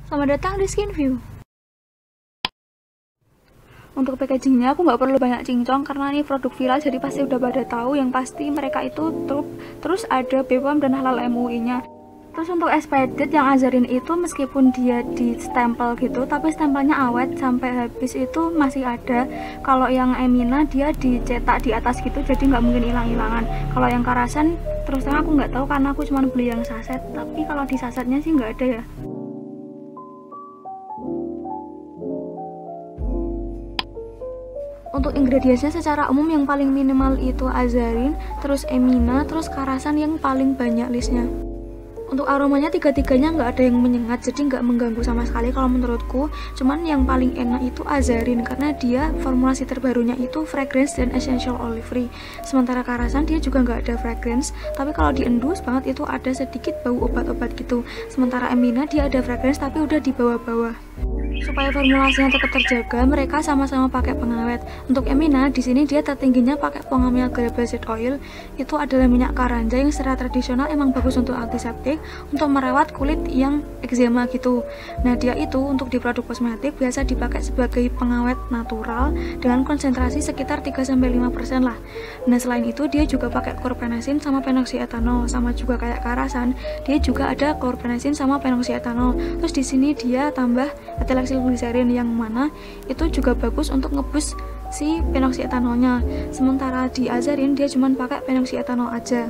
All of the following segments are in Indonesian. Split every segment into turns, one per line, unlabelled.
Selamat datang di Skin View. Untuk packagingnya aku nggak perlu banyak cincong karena ini produk viral, jadi pasti udah pada tahu. Yang pasti mereka itu terus ada BPOM dan halal MUI-nya. Terus untuk expired yang Azarin itu meskipun dia di stempel gitu, tapi stempelnya awet sampai habis itu masih ada. Kalau yang Emina dia dicetak di atas gitu, jadi nggak mungkin hilang-hilangan. Kalau yang Karasan terus terang aku nggak tahu karena aku cuma beli yang saset, tapi kalau di sasetnya sih nggak ada ya. Untuk ingredientsnya secara umum yang paling minimal itu Azarin, terus Emina, terus Karasan yang paling banyak listnya. Untuk aromanya tiga-tiganya nggak ada yang menyengat, jadi nggak mengganggu sama sekali kalau menurutku. Cuman yang paling enak itu Azarin karena dia formulasi terbarunya itu fragrance dan essential oil free. Sementara Karasan dia juga nggak ada fragrance, tapi kalau diendus banget itu ada sedikit bau obat-obat gitu. Sementara Emina dia ada fragrance tapi udah di bawah-bawah. Supaya formulasinya tetap terjaga, mereka sama-sama pakai pengawet. Untuk Emina, di sini dia tertingginya pakai pengamil glyphosate oil. Itu adalah minyak karanja yang secara tradisional emang bagus untuk antiseptik, untuk merawat kulit yang eczema gitu. Nah, dia itu untuk di produk kosmetik biasa dipakai sebagai pengawet natural dengan konsentrasi sekitar 3-5% lah. Nah, selain itu dia juga pakai chlorphenazine sama phenoxyetanol, sama juga kayak Karasan, dia juga ada chlorphenazine sama phenoxyetanol. Terus di sini dia tambah ethylene yang mana itu juga bagus untuk ngebus si phenoxyetanolnya. Sementara di Azarin dia cuma pakai phenoxyetanol aja.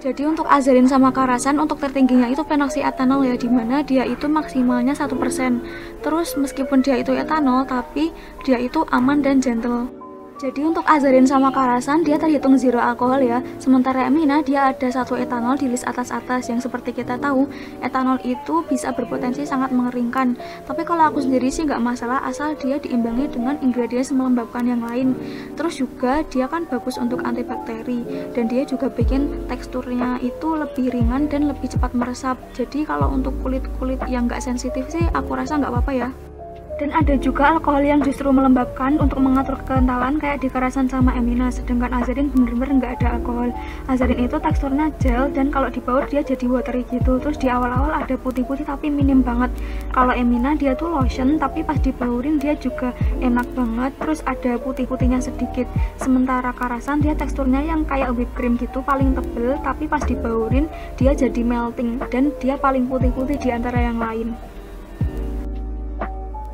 Jadi untuk Azarin sama Karasan untuk tertingginya itu phenoxyetanol ya, dimana dia itu maksimalnya 1%. Terus meskipun dia itu etanol tapi dia itu aman dan gentle. Jadi untuk Azarin sama Karasan dia terhitung zero alkohol ya. Sementara Emina dia ada 1 etanol di list atas-atas, yang seperti kita tahu etanol itu bisa berpotensi sangat mengeringkan. Tapi kalau aku sendiri sih nggak masalah asal dia diimbangi dengan ingredients melembabkan yang lain. Terus juga dia kan bagus untuk antibakteri dan dia juga bikin teksturnya itu lebih ringan dan lebih cepat meresap. Jadi kalau untuk kulit-kulit yang nggak sensitif sih aku rasa nggak apa-apa ya. Dan ada juga alkohol yang justru melembabkan untuk mengatur kekentalan kayak di Karasan sama Emina. Sedangkan Azarin bener-bener nggak ada alkohol. Azarin itu teksturnya gel dan kalau dibaur dia jadi watery gitu. Terus di awal-awal ada putih-putih tapi minim banget. Kalau Emina dia tuh lotion tapi pas dibaurin dia juga enak banget. Terus ada putih-putihnya sedikit. Sementara Karasan dia teksturnya yang kayak whipped cream gitu, paling tebel tapi pas dibaurin dia jadi melting dan dia paling putih-putih di antara yang lain.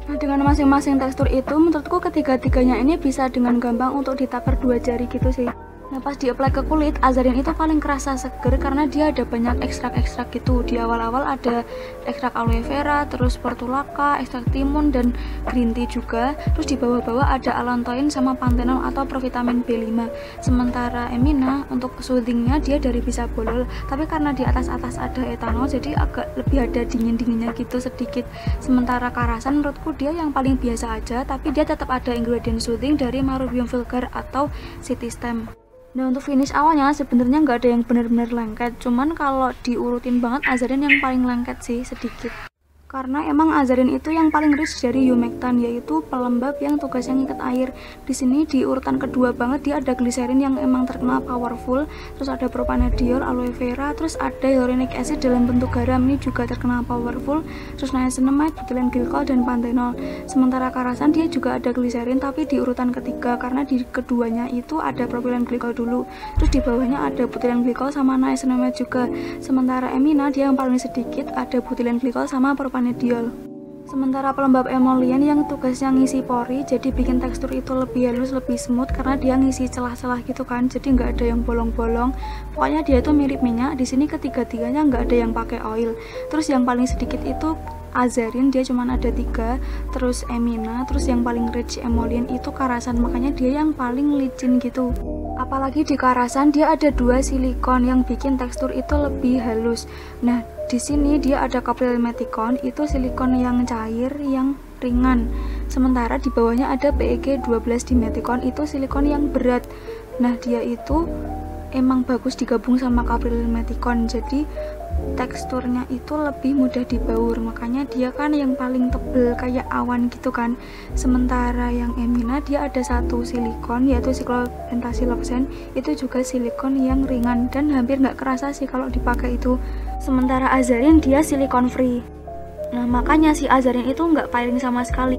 Nah, dengan masing-masing tekstur itu menurutku ketiga-tiganya ini bisa dengan gampang untuk ditaper 2 jari gitu sih. Nah, pas di-apply ke kulit, Azarin itu paling kerasa seger karena dia ada banyak ekstrak-ekstrak gitu. Di awal-awal ada ekstrak aloe vera, terus portulaca, ekstrak timun, dan green tea juga. Terus di bawah-bawah ada allantoin sama panthenol atau provitamin B5. Sementara Emina, untuk soothingnya dia dari bisabolol, tapi karena di atas-atas ada etanol, jadi agak lebih ada dingin-dinginnya gitu sedikit. Sementara Karasan menurutku dia yang paling biasa aja, tapi dia tetap ada ingredient soothing dari Marubium vulgar atau City Stem. Nah, untuk finish awalnya sebenarnya nggak ada yang benar-benar lengket, cuman kalau diurutin banget Azarin yang paling lengket sih sedikit. Karena emang Azarin itu yang paling rich dari humectant, yaitu pelembab yang tugasnya ngikat air. Di sini di urutan kedua banget dia ada glycerin yang emang terkenal powerful, terus ada propanediol, aloe vera, terus ada hyaluronic acid dalam bentuk garam, ini juga terkenal powerful, terus niacinamide, butylene glycol, dan panthenol. Sementara Karasan dia juga ada glycerin tapi di urutan ketiga karena di keduanya itu ada propylene glycol dulu, terus di bawahnya ada butylene glycol sama niacinamide juga. Sementara Emina dia yang paling sedikit ada butylene glycol sama propanediol. Sementara pelembab emollient yang tugasnya ngisi pori, jadi bikin tekstur itu lebih halus, lebih smooth karena dia ngisi celah-celah gitu kan, jadi nggak ada yang bolong-bolong. Pokoknya dia itu mirip minyak. Di sini ketiga-tiganya nggak ada yang pakai oil. Terus yang paling sedikit itu Azarin, dia cuma ada 3, terus Emina, terus yang paling rich emollient itu Karasan, makanya dia yang paling licin gitu. Apalagi di Karasan dia ada 2 silikon yang bikin tekstur itu lebih halus. Nah, di sini dia ada capryl-methicone, itu silikon yang cair yang ringan. Sementara di bawahnya ada PEG12-dimethicone, itu silikon yang berat. Nah, dia itu emang bagus digabung sama capryl-methicone, jadi teksturnya itu lebih mudah dibaur, makanya dia kan yang paling tebel kayak awan gitu kan. Sementara yang Emina dia ada 1 silikon yaitu cyclopentasiloxane, itu juga silikon yang ringan dan hampir nggak kerasa sih kalau dipakai itu. Sementara Azarin dia silikon free. Nah makanya si Azarin itu nggak piling sama sekali.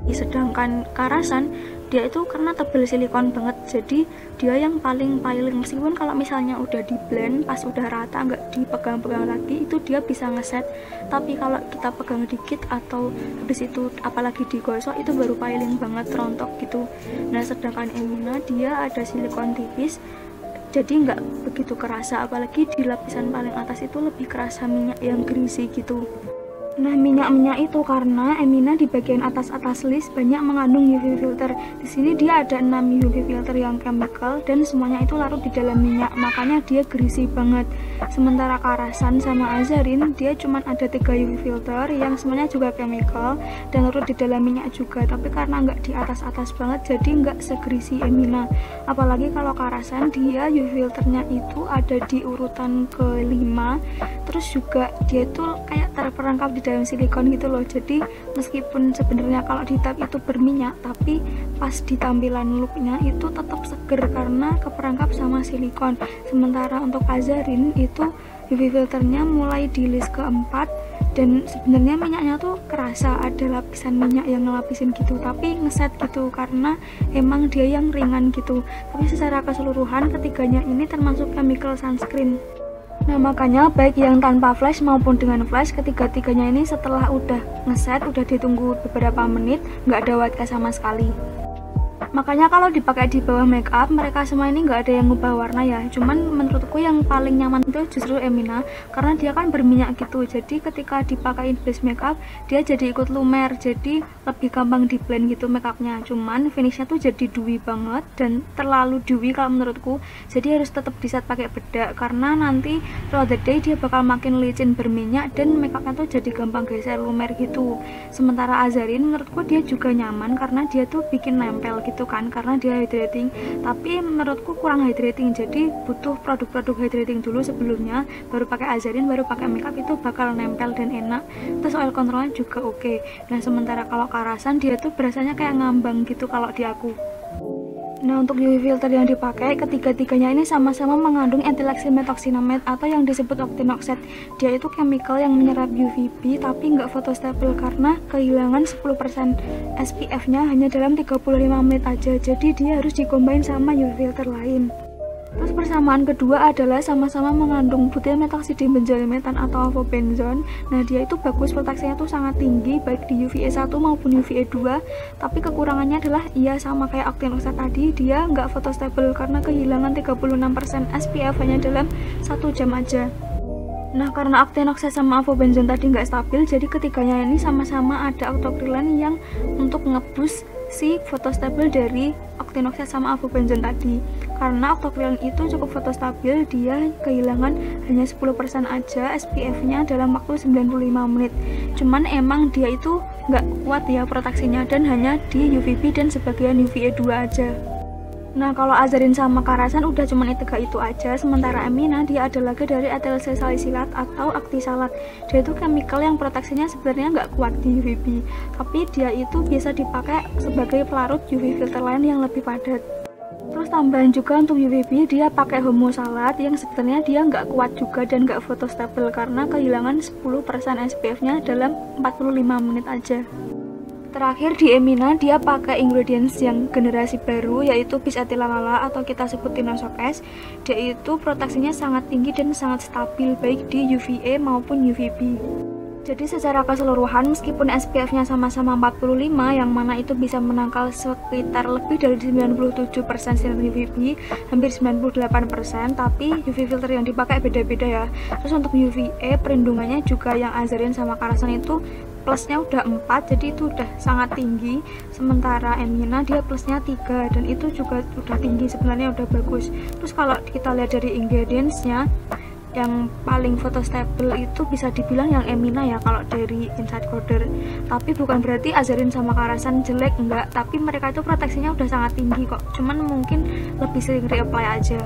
Sedangkan Karasan dia itu karena tebel silikon banget, jadi dia yang paling piling. Meskipun kalau misalnya udah di blend pas udah rata nggak dipegang-pegang lagi itu dia bisa ngeset, tapi kalau kita pegang dikit atau habis itu apalagi digosok itu baru piling banget, rontok gitu. Nah sedangkan Emina dia ada silikon tipis jadi nggak begitu kerasa, apalagi di lapisan paling atas itu lebih kerasa minyak yang greasy gitu. Nah minyak-minyak itu karena Emina di bagian atas list banyak mengandung UV filter. Di sini dia ada 6 UV filter yang chemical dan semuanya itu larut di dalam minyak, makanya dia greasy banget. Sementara Karasan sama Azarin dia cuma ada 3 UV filter yang semuanya juga chemical dan larut di dalam minyak juga, tapi karena nggak di atas banget jadi nggak se-greasy Emina. Apalagi kalau Karasan dia UV filternya itu ada di urutan ke-5, terus juga dia tuh kayak terperangkap di dalam silikon gitu loh. Jadi meskipun sebenarnya kalau di tab itu berminyak, tapi pas di tampilan looknya itu tetap seger karena keperangkap sama silikon. Sementara untuk Azarin itu UV filternya mulai di list keempat dan sebenarnya minyaknya tuh kerasa ada lapisan minyak yang ngelapisin gitu, tapi ngeset gitu karena emang dia yang ringan gitu. Tapi secara keseluruhan ketiganya ini termasuk chemical sunscreen. Nah makanya baik yang tanpa flash maupun dengan flash, ketiga-tiganya ini setelah udah ngeset, udah ditunggu beberapa menit, nggak ada white cast sama sekali. Makanya kalau dipakai di bawah make up mereka semua ini nggak ada yang ngubah warna ya. Cuman menurutku yang paling nyaman itu justru Emina karena dia kan berminyak gitu, jadi ketika dipakein base makeup dia jadi ikut lumer, jadi lebih gampang di blend gitu makeupnya. Cuman finishnya tuh jadi dewy banget dan terlalu dewy kalau menurutku, jadi harus tetap di set pakai bedak karena nanti throughout the day dia bakal makin licin berminyak dan makeupnya tuh jadi gampang geser lumer gitu. Sementara Azarin menurutku dia juga nyaman karena dia tuh bikin nempel gitu kan karena dia hydrating, tapi menurutku kurang hydrating, jadi butuh produk-produk hydrating dulu sebelumnya baru pakai Azarin, baru pakai makeup itu bakal nempel dan enak. Terus oil controlnya juga oke. Nah sementara kalau Karasan dia tuh berasanya kayak ngambang gitu kalau di aku. Nah untuk UV filter yang dipakai ketiga-tiganya ini sama-sama mengandung ethylene methoxynilamide atau yang disebut octinoxate. Dia itu chemical yang menyerap UVB tapi nggak photostable karena kehilangan 10% SPF nya hanya dalam 35 menit aja, jadi dia harus dicombine sama UV filter lain. Terus persamaan kedua adalah sama-sama mengandung butyl methoxydibenzoyl atau avobenzone. Nah dia itu bagus, proteksinya tuh sangat tinggi baik di UVA 1 maupun UVA 2, tapi kekurangannya adalah iya sama kayak octinoxate tadi, dia nggak photostable karena kehilangan 36% SPF hanya dalam 1 jam aja. Nah karena octinoxate sama avobenzone tadi nggak stabil, jadi ketiganya ini sama-sama ada autocrylene yang untuk ngeboost si photostable dari octinoxate sama avobenzone tadi. Karena octocrylene itu cukup fotostabil, dia kehilangan hanya 10% aja SPF-nya dalam waktu 95 menit. Cuman emang dia itu nggak kuat ya proteksinya dan hanya di UVB dan sebagian UVA 2 aja. Nah kalau Azarin sama Karasan udah cuman itu aja. Sementara Emina dia ada lagi dari ethyl salicilat atau actisalat. Dia itu chemical yang proteksinya sebenarnya nggak kuat di UVB, tapi dia itu bisa dipakai sebagai pelarut UV filter lain yang lebih padat. Terus tambahan juga untuk UVB dia pakai homosalat yang sebenarnya dia nggak kuat juga dan nggak photostable karena kehilangan 10% SPF-nya dalam 45 menit aja. Terakhir di Emina dia pakai ingredients yang generasi baru yaitu bis-etilamala atau kita sebut Tinoxoc S. Dia itu proteksinya sangat tinggi dan sangat stabil baik di UVA maupun UVB. Jadi secara keseluruhan meskipun SPF-nya sama-sama 45 yang mana itu bisa menangkal sekitar lebih dari 97% sinar UVB, hampir 98%, tapi UV filter yang dipakai beda-beda ya. Terus untuk UVA perlindungannya juga yang Azarin sama Karasan itu plusnya udah 4, jadi itu udah sangat tinggi. Sementara Emina dia plusnya 3 dan itu juga udah tinggi, sebenarnya udah bagus. Terus kalau kita lihat dari ingredientsnya yang paling photostable itu bisa dibilang yang Emina ya kalau dari Inside Coder. Tapi bukan berarti Azarin sama Karasan jelek, enggak, tapi mereka itu proteksinya udah sangat tinggi kok, cuman mungkin lebih sering reapply aja.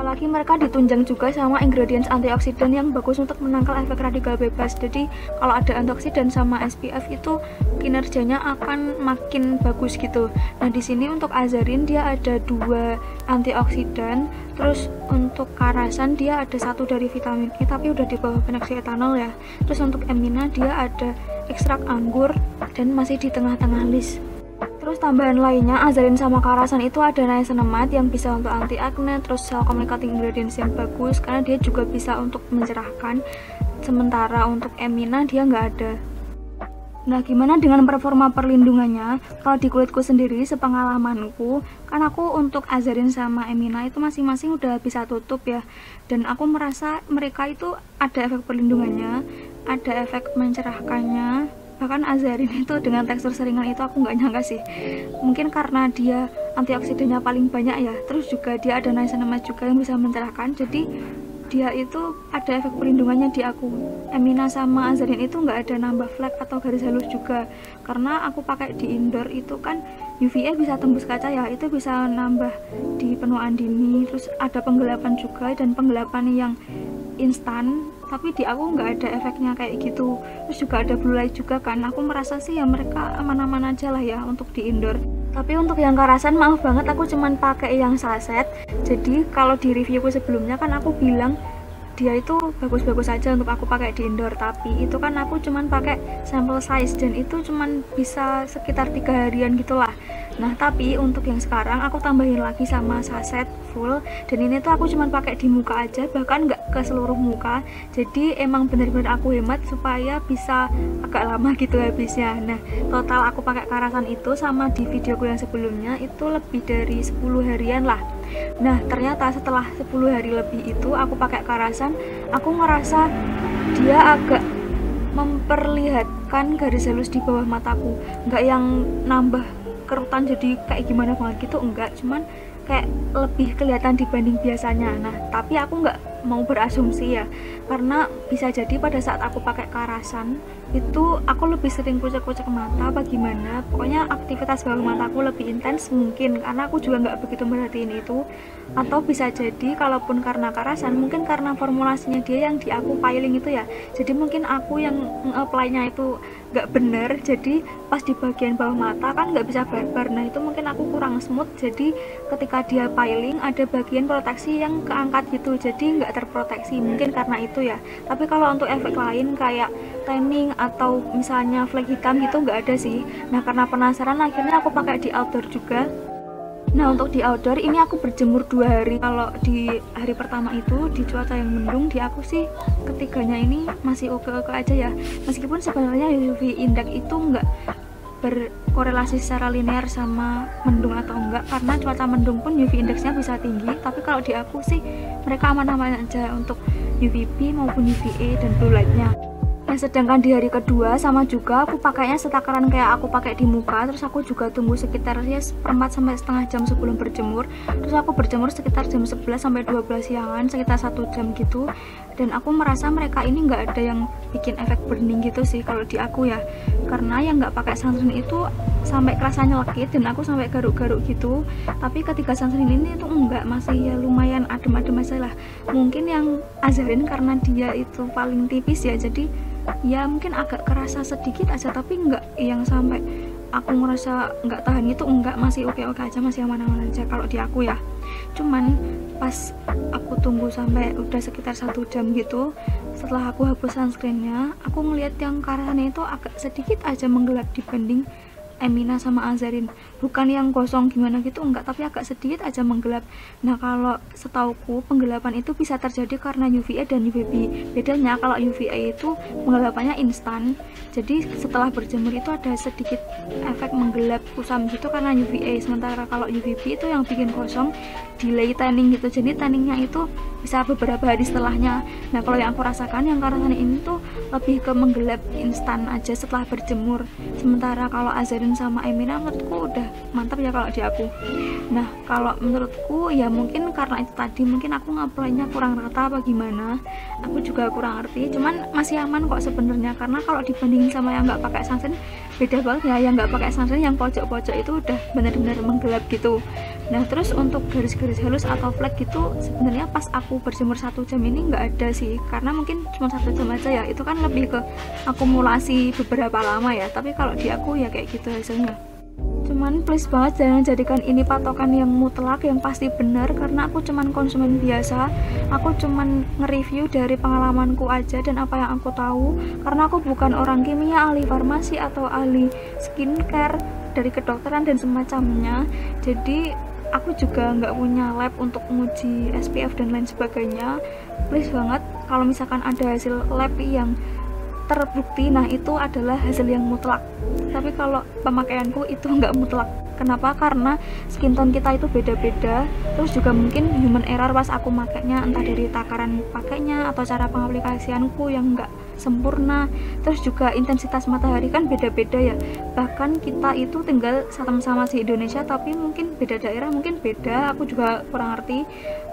Apalagi mereka ditunjang juga sama ingredients antioksidan yang bagus untuk menangkal efek radikal bebas. Jadi kalau ada antioksidan sama SPF itu kinerjanya akan makin bagus gitu. Nah di sini untuk azarin dia ada 2 antioksidan, terus untuk karasan dia ada 1 dari vitamin E tapi udah di bawah peneksi etanol ya. Terus untuk Emina dia ada ekstrak anggur dan masih di tengah-tengah list. Terus tambahan lainnya, azarin sama karasan itu ada niacinamide yang bisa untuk anti acne, terus cell communicating ingredients yang bagus karena dia juga bisa untuk mencerahkan. Sementara untuk Emina dia nggak ada. Nah gimana dengan performa perlindungannya? Kalau di kulitku sendiri, sepengalamanku, kan aku untuk azarin sama Emina itu masing-masing udah bisa tutup ya. Dan aku merasa mereka itu ada efek perlindungannya, ada efek mencerahkannya. Bahkan azarin itu dengan tekstur seringan itu aku nggak nyangka sih. Mungkin karena dia antioksidannya paling banyak ya, terus juga dia ada niacinamide juga yang bisa mencerahkan, jadi dia itu ada efek perlindungannya di aku. Emina sama azarin itu nggak ada nambah flek atau garis halus juga, karena aku pakai di indoor itu kan UVA bisa tembus kaca ya, itu bisa nambah di penuaan dini, terus ada penggelapan juga, dan penggelapan yang instan, tapi di aku nggak ada efeknya kayak gitu. Terus juga ada blue light juga kan, aku merasa sih ya mereka aman-aman aja lah ya untuk di indoor. Tapi untuk yang karasan maaf banget aku cuman pakai yang saset. Jadi kalau di reviewku sebelumnya kan aku bilang dia itu bagus-bagus aja untuk aku pakai di indoor, tapi itu kan aku cuman pakai sample size dan itu cuman bisa sekitar 3 harian gitulah. Nah tapi untuk yang sekarang aku tambahin lagi sama saset full, dan ini tuh aku cuman pakai di muka aja, bahkan nggak ke seluruh muka. Jadi emang bener-bener aku hemat supaya bisa agak lama gitu habisnya. Nah total aku pakai karasan itu sama di videoku yang sebelumnya itu lebih dari 10 harian lah. Nah ternyata setelah 10 hari lebih itu aku pakai karasan, aku ngerasa dia agak memperlihatkan garis halus di bawah mataku, nggak yang nambah kerutan jadi kayak gimana banget gitu, enggak, cuman kayak lebih kelihatan dibanding biasanya. Nah tapi aku nggak mau berasumsi ya, karena bisa jadi pada saat aku pakai karasan itu aku lebih sering kucek-kucek mata apa gimana, pokoknya aktivitas bawah mataku lebih intens mungkin, karena aku juga nggak begitu merhatiin itu. Atau bisa jadi kalaupun karena karasan, mungkin karena formulasinya dia yang di aku piling itu ya, jadi mungkin aku yang nge-apply-nya itu nggak bener, jadi pas di bagian bawah mata kan nggak bisa barbar. Nah itu mungkin aku kurang smooth, jadi ketika dia piling ada bagian proteksi yang keangkat gitu, jadi nggak terproteksi, mungkin karena itu ya. Tapi kalau untuk efek lain kayak tanning atau misalnya flek hitam gitu nggak ada sih. Nah karena penasaran akhirnya aku pakai di outdoor juga. Nah untuk di outdoor ini aku berjemur 2 hari. Kalau di hari pertama itu di cuaca yang mendung, di aku sih ketiganya ini masih oke-oke aja ya, meskipun sebenarnya UV index itu nggak berkorelasi secara linear sama mendung atau enggak, karena cuaca mendung pun UV indexnya bisa tinggi. Tapi kalau di aku sih mereka aman-aman aja untuk UVB maupun UVA dan blue lightnya. Nah sedangkan di hari kedua sama juga aku pakainya setakaran kayak aku pakai di muka, terus aku juga tunggu sekitar ya 1/4 sampai setengah jam sebelum berjemur. Terus aku berjemur sekitar jam 11 sampai 12 siangan, sekitar 1 jam gitu. Dan aku merasa mereka ini nggak ada yang bikin efek burning gitu sih kalau di aku ya, karena yang nggak pakai sunscreen itu sampai kerasa nyelekit dan aku sampai garuk-garuk gitu. Tapi ketika sunscreen ini tuh enggak, masih ya lumayan adem-adem aja lah. Mungkin yang azarin karena dia itu paling tipis ya, jadi ya mungkin agak kerasa sedikit aja, tapi enggak yang sampai aku ngerasa nggak tahan itu, enggak, masih oke-oke aja, masih aman-aman aja kalau di aku ya. Cuman pas aku tunggu sampai udah sekitar 1 jam gitu, setelah aku hapus sunscreennya, aku ngeliat yang karasannya itu agak sedikit aja menggelap dibanding Emina sama azarin. Bukan yang gosong gimana gitu, enggak, tapi agak sedikit aja menggelap. Nah kalau setauku penggelapan itu bisa terjadi karena UVA dan UVB. Bedanya kalau UVA itu penggelapannya instan, jadi setelah berjemur itu ada sedikit efek menggelap kusam gitu karena UVA. Sementara kalau UVB itu yang bikin gosong, delay tanning gitu, jadi tanningnya itu bisa beberapa hari setelahnya. Nah kalau yang aku rasakan yang karasan ini tuh lebih ke menggelap instan aja setelah berjemur. Sementara kalau azarin sama Emina menurutku udah mantap ya kalau di aku. Nah kalau menurutku ya mungkin karena itu tadi, mungkin aku ngaplainya kurang rata apa gimana, aku juga kurang ngerti. Cuman masih aman kok sebenarnya, karena kalau dibandingin sama yang nggak pakai sunscreen beda banget ya. Yang nggak pakai sunscreen yang pojok-pojok itu udah benar-benar menggelap gitu. Nah terus untuk garis-garis halus atau flek gitu sebenarnya pas aku berjemur 1 jam ini nggak ada sih, karena mungkin cuma 1 jam aja ya, itu kan lebih ke akumulasi beberapa lama ya. Tapi kalau di aku ya kayak gitu hasilnya. Cuman please banget jangan jadikan ini patokan yang mutlak yang pasti benar, karena aku cuman konsumen biasa, aku cuman nge-review dari pengalamanku aja dan apa yang aku tahu, karena aku bukan orang kimia, ahli farmasi atau ahli skincare dari kedokteran dan semacamnya. Jadi aku juga nggak punya lab untuk menguji SPF dan lain sebagainya. Please banget kalau misalkan ada hasil lab yang terbukti, nah itu adalah hasil yang mutlak. Tapi kalau pemakaianku itu nggak mutlak. Kenapa? Karena skin tone kita itu beda-beda. Terus juga mungkin human error pas aku makainya, entah dari takaran pakainya atau cara pengaplikasianku yang nggak sempurna. Terus juga intensitas matahari kan beda-beda ya. Bahkan kita itu tinggal sama-sama di Indonesia, tapi mungkin beda daerah, mungkin beda. Aku juga kurang ngerti.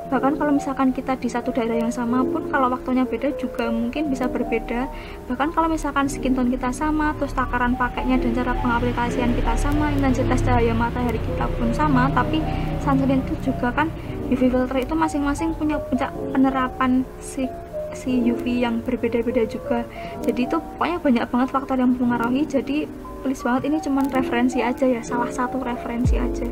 Bahkan kalau misalkan kita di satu daerah yang sama pun kalau waktunya beda juga mungkin bisa berbeda. Bahkan kalau misalkan skin tone kita sama, terus takaran pakainya dan cara pengaplikasian kita sama, intensitas cahaya matahari kita pun sama, tapi sunscreen itu juga kan UV filter itu masing-masing punya penerapan si UV yang berbeda-beda juga. Jadi itu pokoknya banyak banget faktor yang mempengaruhi. Jadi please banget ini cuman referensi aja ya, salah satu referensi aja.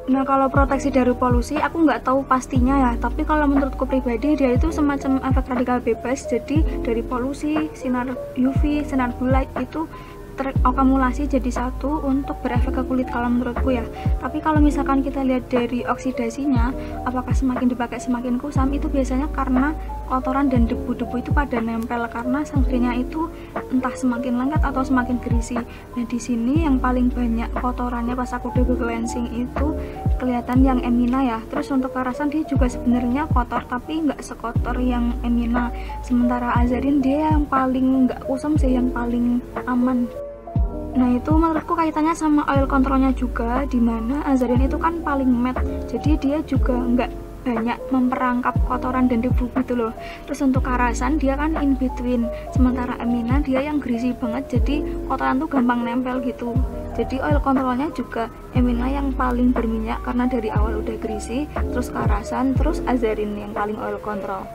Nah kalau proteksi dari polusi aku nggak tahu pastinya ya, tapi kalau menurutku pribadi dia itu semacam efek radikal bebas. Jadi dari polusi, sinar UV, sinar blue light itu terakumulasi jadi satu untuk berefek ke kulit kalau menurutku ya. Tapi kalau misalkan kita lihat dari oksidasinya, apakah semakin dipakai semakin kusam, itu biasanya karena kotoran dan debu-debu itu pada nempel, karena sunscreennya itu entah semakin lengket atau semakin greasy. Nah di sini yang paling banyak kotorannya pas aku double cleansing itu kelihatan yang Emina ya. Terus untuk kerasan dia juga sebenarnya kotor tapi nggak sekotor yang Emina. Sementara Azarin dia yang paling nggak kusam sih, yang paling aman. Nah itu menurutku kaitannya sama oil controlnya juga, dimana Azarin itu kan paling matte, jadi dia juga nggak banyak memperangkap kotoran dan debu gitu loh. Terus untuk karasan dia kan in between, sementara Emina dia yang greasy banget, jadi kotoran tuh gampang nempel gitu. Jadi oil controlnya juga Emina yang paling berminyak karena dari awal udah greasy, terus karasan, terus Azarin yang paling oil control.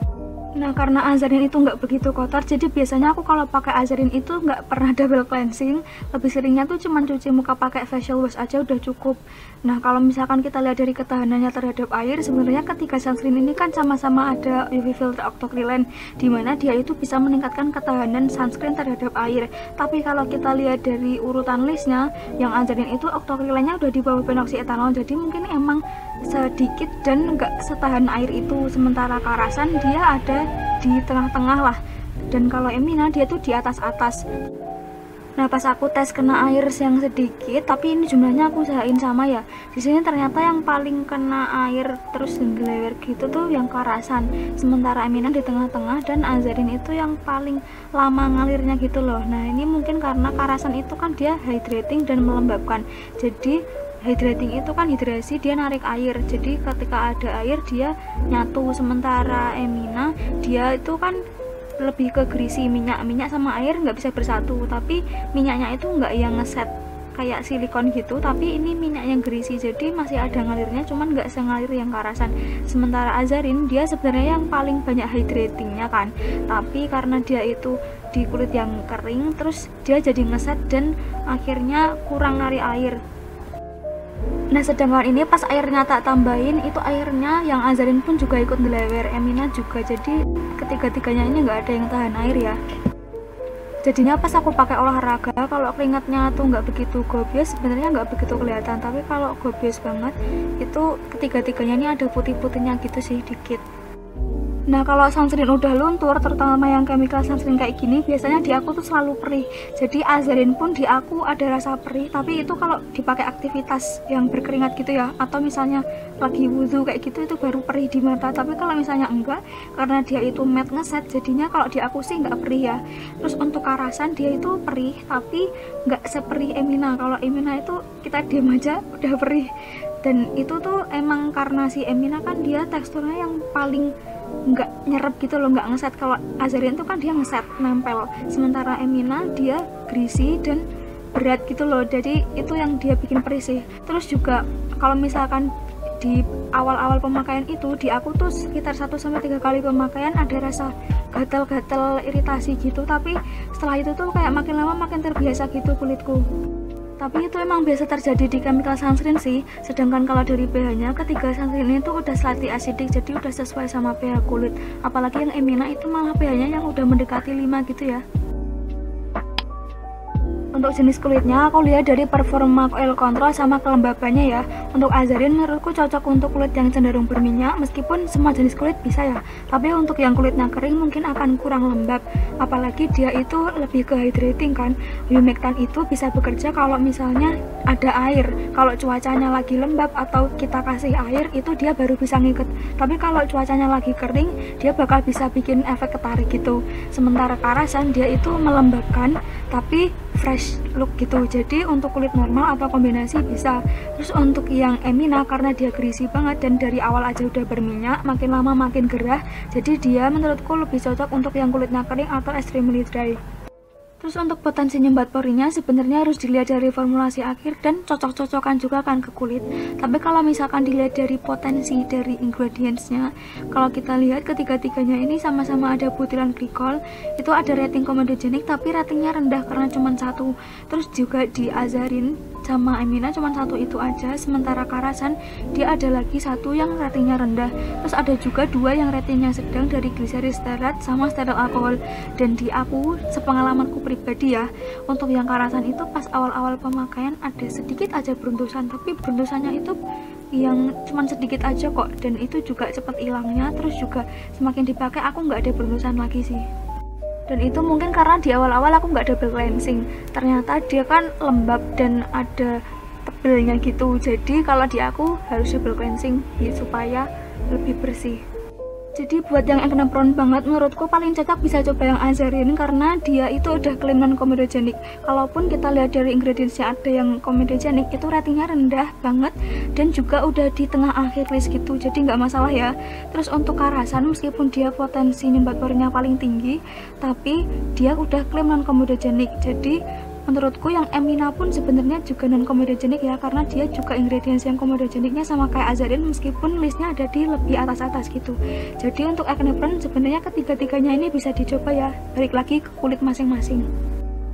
Nah karena Azarin itu nggak begitu kotor, jadi biasanya aku kalau pakai Azarin itu nggak pernah double cleansing. Lebih seringnya tuh cuma cuci muka pakai facial wash aja udah cukup. Nah kalau misalkan kita lihat dari ketahanannya terhadap air, sebenarnya ketiga sunscreen ini kan sama-sama ada UV filter octocrylene, dimana dia itu bisa meningkatkan ketahanan sunscreen terhadap air. Tapi kalau kita lihat dari urutan listnya, yang Azarin itu octocrylene-nya udah di bawah phenoxyetanol, jadi mungkin emang sedikit dan nggak setahan air itu. Sementara karasan dia ada di tengah-tengah lah, dan kalau Emina dia tuh di atas-atas. Nah pas aku tes kena air yang sedikit, tapi ini jumlahnya aku usahain sama ya, di sini ternyata yang paling kena air terus ngelewer gitu tuh yang karasan, sementara Emina di tengah-tengah dan Azarin itu yang paling lama ngalirnya gitu loh. Nah ini mungkin karena karasan itu kan dia hydrating dan melembabkan, jadi hydrating itu kan hidrasi, dia narik air, jadi ketika ada air dia nyatu. Sementara Emina dia itu kan lebih ke greasy, minyak sama air nggak bisa bersatu, tapi minyaknya itu nggak yang ngeset kayak silikon gitu, tapi ini minyak yang greasy, jadi masih ada ngalirnya, cuman nggak sengalir yang karasan. Sementara Azarin dia sebenarnya yang paling banyak hydratingnya kan, tapi karena dia itu di kulit yang kering, terus dia jadi ngeset dan akhirnya kurang narik air. Nah sedangkan ini pas airnya tak tambahin, itu airnya yang Azarin pun juga ikut ngelewer, Emina juga, jadi ketiga-tiganya ini nggak ada yang tahan air ya. Jadinya pas aku pakai olahraga, kalau keringatnya tuh nggak begitu gobios, sebenarnya nggak begitu kelihatan, tapi kalau gobios banget itu ketiga-tiganya ini ada putih-putihnya gitu sih dikit. Nah kalau sunscreen udah luntur, terutama yang chemical sunscreen kayak gini, biasanya di aku tuh selalu perih. Jadi Azarin pun di aku ada rasa perih, tapi itu kalau dipakai aktivitas yang berkeringat gitu ya, atau misalnya lagi wudhu kayak gitu, itu baru perih di mata. Tapi kalau misalnya enggak, karena dia itu matte ngeset, jadinya kalau di aku sih nggak perih ya. Terus untuk karasan dia itu perih, tapi nggak seperih Emina. Kalau Emina itu kita diam aja udah perih, dan itu tuh emang karena si Emina kan dia teksturnya yang paling nggak nyerep gitu loh, nggak ngeset. Kalau Azarin tuh kan dia ngeset, nempel, sementara Emina dia greasy dan berat gitu loh, jadi itu yang dia bikin perih sih. Terus juga kalau misalkan di awal-awal pemakaian itu di aku tuh sekitar 1-3 kali pemakaian ada rasa gatal-gatal iritasi gitu, tapi setelah itu tuh kayak makin lama makin terbiasa gitu kulitku. Tapi itu emang biasa terjadi di chemical sunscreen sih. Sedangkan kalau dari pH-nya, ketiga sunscreen ini tuh udah slightly acidic, jadi udah sesuai sama pH kulit. Apalagi yang Emina itu malah pH-nya yang udah mendekati 5 gitu ya. Untuk jenis kulitnya, aku lihat dari performa oil control sama kelembabannya ya. Untuk Azarin menurutku cocok untuk kulit yang cenderung berminyak, meskipun semua jenis kulit bisa ya. Tapi untuk yang kulitnya kering mungkin akan kurang lembab. Apalagi dia itu lebih ke hydrating kan. Humectant itu bisa bekerja kalau misalnya ada air. Kalau cuacanya lagi lembab atau kita kasih air, itu dia baru bisa ngiket. Tapi kalau cuacanya lagi kering, dia bakal bisa bikin efek ketarik gitu. Sementara Karasan dia itu melembabkan, tapi fresh look gitu. Jadi untuk kulit normal atau kombinasi bisa. Terus untuk yang Emina karena dia greasy banget dan dari awal aja udah berminyak, makin lama makin gerah, jadi dia menurutku lebih cocok untuk yang kulitnya kering atau extremely dry. Terus untuk potensi nyumbat porinya sebenarnya harus dilihat dari formulasi akhir dan cocok-cocokan juga kan ke kulit. Tapi kalau misalkan dilihat dari potensi dari ingredientsnya, kalau kita lihat ketiga-tiganya ini sama-sama ada butiran glikol, itu ada rating komedogenik tapi ratingnya rendah karena cuma 1. Terus juga di Azarin sama Emina cuma 1 itu aja, sementara Karasan dia ada lagi 1 yang ratingnya rendah. Terus ada juga 2 yang ratingnya sedang dari glycerin stearat sama steril alkohol. Dan di aku sepengalamanku pribadi ya, untuk yang Karasan itu pas awal-awal pemakaian ada sedikit aja beruntusan, tapi beruntusannya itu yang cuman sedikit aja kok, dan itu juga cepat hilangnya. Terus juga semakin dipakai aku nggak ada beruntusan lagi sih. Dan itu mungkin karena di awal-awal aku nggak double cleansing, ternyata dia kan lembab dan ada tebelnya gitu, jadi kalau di aku harus double cleansing ya, supaya lebih bersih. Jadi buat yang acne prone banget, menurutku paling cocok bisa coba yang Azarin karena dia itu udah klaim non komedogenik. Kalaupun kita lihat dari ingredientsnya ada yang komedogenik, itu ratingnya rendah banget dan juga udah di tengah akhir list gitu, jadi nggak masalah ya. Terus untuk Karasan meskipun dia potensi nyumbat porinya paling tinggi, tapi dia udah klaim non komedogenik. Jadi menurutku yang Emina pun sebenarnya juga non komedogenik ya, karena dia juga ingredients yang komedogeniknya sama kayak Azarin meskipun listnya ada di lebih atas-atas gitu. Jadi untuk acne prone sebenarnya ketiga-tiganya ini bisa dicoba ya, balik lagi ke kulit masing-masing.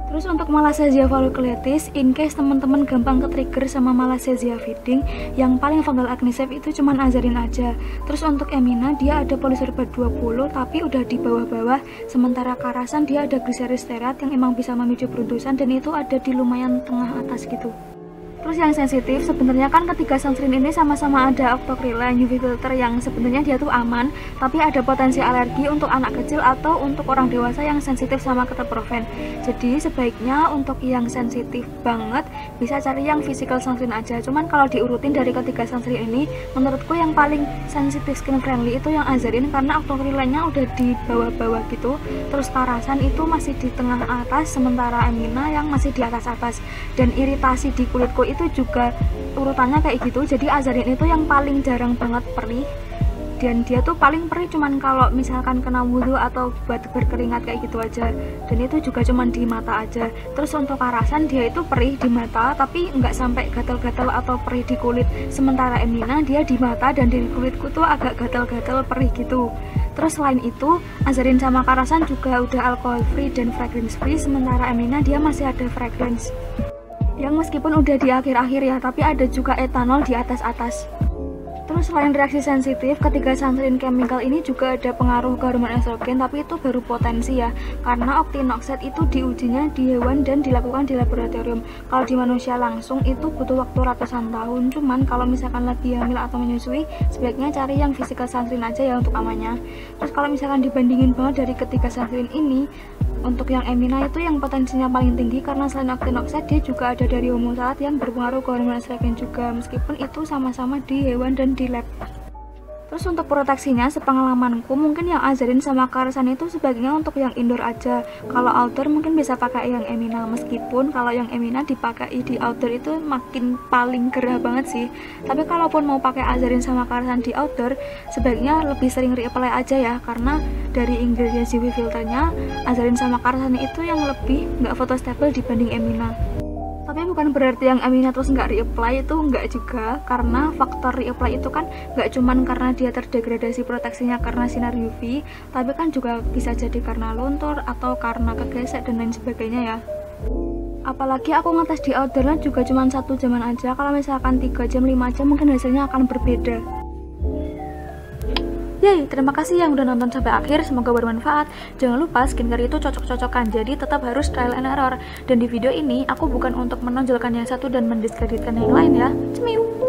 Terus untuk Malassezia folliculitis, in case teman-teman gampang ke-trigger sama Malassezia feeding, yang paling fungal acne safe itu cuman Azarin aja. Terus untuk Emina dia ada polisorbat 20 tapi udah di bawah-bawah, sementara Karasan dia ada glycerin stearat yang emang bisa memicu beruntusan dan itu ada di lumayan tengah atas gitu. Terus yang sensitif sebenarnya kan ketiga sunscreen ini sama-sama ada octocrylene UV filter yang sebenarnya dia tuh aman, tapi ada potensi alergi untuk anak kecil atau untuk orang dewasa yang sensitif sama ketoprofen. Jadi sebaiknya untuk yang sensitif banget bisa cari yang physical sunscreen aja. Cuman kalau diurutin dari ketiga sunscreen ini, menurutku yang paling sensitif skin friendly itu yang Azarin karena octocrylene-nya udah di bawah-bawah gitu. Terus Karasan itu masih di tengah atas, sementara Emina yang masih di atas-atas. Dan iritasi di kulitku itu juga urutannya kayak gitu. Jadi Azarin itu yang paling jarang banget perih, dan dia tuh paling perih cuman kalau misalkan kena wudhu atau buat berkeringat kayak gitu aja, dan itu juga cuman di mata aja. Terus untuk Karasan dia itu perih di mata tapi nggak sampai gatal-gatal atau perih di kulit, sementara Emina dia di mata dan di kulitku tuh agak gatal-gatal perih gitu. Terus selain itu Azarin sama Karasan juga udah alcohol free dan fragrance free, sementara Emina dia masih ada fragrance yang meskipun udah di akhir-akhir ya, tapi ada juga etanol di atas-atas. Terus selain reaksi sensitif, ketiga sunscreen chemical ini juga ada pengaruh ke hormon estrogen, tapi itu baru potensi ya, karena octinoxate itu diujinya di hewan dan dilakukan di laboratorium. Kalau di manusia langsung itu butuh waktu ratusan tahun. Cuman kalau misalkan lagi hamil atau menyusui, sebaiknya cari yang physical sunscreen aja ya untuk amannya. Terus kalau misalkan dibandingin banget dari ketiga sunscreen ini, untuk yang Emina itu yang potensinya paling tinggi karena selain octinoxate dia juga ada dari homosalat yang berpengaruh ke hormon estrogen juga, meskipun itu sama-sama di hewan dan di lab. Terus untuk proteksinya, sepengalamanku mungkin yang Azarin sama Karasan itu sebaiknya untuk yang indoor aja. Kalau outdoor mungkin bisa pakai yang Emina, meskipun kalau yang Emina dipakai di outdoor itu makin paling gerah banget sih. Tapi kalaupun mau pakai Azarin sama Karasan di outdoor, sebaiknya lebih sering reapply aja ya, karena dari ingredients UV filternya Azarin sama Karasan itu yang lebih nggak photostable dibanding Emina. Tapi Tapi bukan berarti yang Aminah terus nggak reapply, itu nggak juga, karena faktor reapply itu kan nggak cuman karena dia terdegradasi proteksinya karena sinar UV, tapi kan juga bisa jadi karena luntur atau karena kegesek dan lain sebagainya ya. Apalagi aku ngetes di outdoornya juga cuma 1 jaman aja, kalau misalkan 3 jam 5 jam mungkin hasilnya akan berbeda. Yeay, terima kasih yang udah nonton sampai akhir, semoga bermanfaat. Jangan lupa skincare itu cocok-cocokan, jadi tetap harus trial and error. Dan di video ini, aku bukan untuk menonjolkan yang satu dan mendiskreditkan yang lain ya. Cemiu!